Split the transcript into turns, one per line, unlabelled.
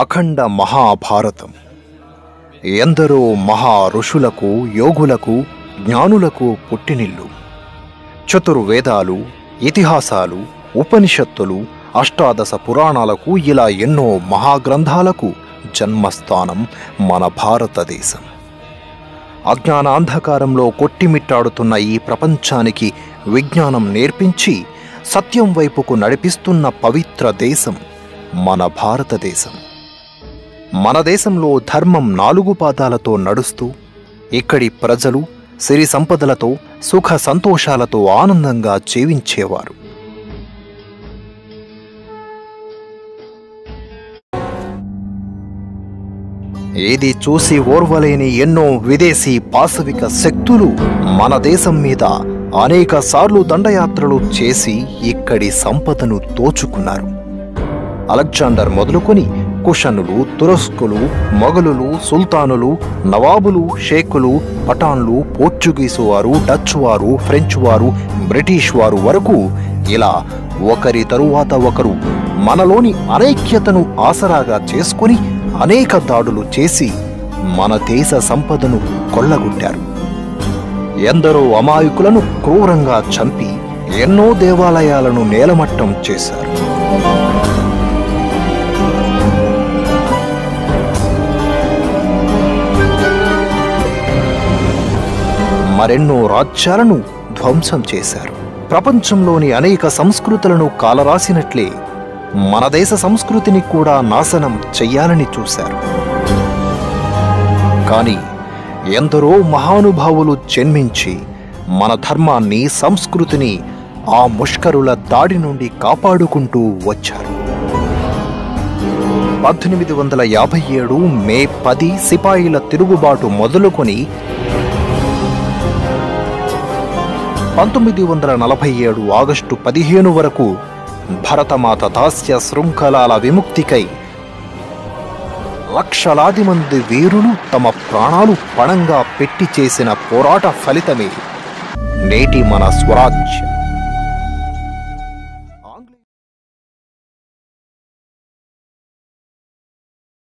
అఖండ మహాభారతం ఎందరో మహా ఋషులకు, యోగులకు, జ్ఞానులకు పుట్టినిల్లు. చతుర్వేదాలు, ఇతిహాసాలు, ఉపనిషత్తులు, అష్టాదశ పురాణాలకు ఇలా ఎన్నో మహాగ్రంథాలకు జన్మస్థానం మన భారతదేశం. అజ్ఞానాంధకారంలో కొట్టిమిట్టాడుతున్న ఈ ప్రపంచానికి విజ్ఞానం నేర్పించి సత్యం వైపుకు నడిపిస్తున్న పవిత్ర దేశం మన భారతదేశం. మన దేశంలో ధర్మం 4 పాదాలతో నడుస్తూ ఇక్కడి ప్రజలు సిరి సంపదలతో, సుఖ సంతోషాలతో ఆనందంగా జీవించేవారు. ఏది చూసి ఓర్వలేని ఎన్నో విదేశీ పాశవిక శక్తులు మన దేశం మీద అనేక సార్లు దండయాత్రలు చేసి ఇక్కడి సంపదను దోచుకున్నారు. అలెగ్జాండర్ మొదలుకొని కుషనులు, తురస్కులు, మొఘలులు, సుల్తానులు, నవాబులు, షేకులు, పఠాన్లు, పోర్చుగీసు వారు, డచ్ వారు, ఫ్రెంచ్ వారు, బ్రిటిష్ వారు వరకు ఇలా ఒకరి తరువాత ఒకరు మనలోని అనైక్యతను ఆసరాగా చేసుకుని అనేక దాడులు చేసి మన దేశ సంపదను కొల్లగొట్టారు. ఎందరో అమాయకులను క్రూరంగా చంపి ఎన్నో దేవాలయాలను నేలమట్టం చేశారు. మరెన్నో రాజ్యాలను ధ్వంసం చేశారు. ప్రపంచంలోని అనేక సంస్కృతులను కాలరాసినట్లే మన దేశ సంస్కృతిని కూడా నాశనం చెయ్యాలని చూశారు. కానీ ఎందరో మహానుభావులు జన్మించి మన ధర్మాన్ని, సంస్కృతిని ఆ ముష్కరుల దాడి నుండి కాపాడుకుంటూ వచ్చారు. 1857 మే 10 సిపాయిల తిరుగుబాటు మొదలుకొని 1947 ఆగస్టు 15 వరకు భరతమాత దాస్య శృంఖలాల విముక్తికై లక్షలాది మంది వీరులు తమ ప్రాణాలు పణంగా పెట్టి చేసిన పోరాట ఫలితమే నేటి మన స్వరాజ్యం.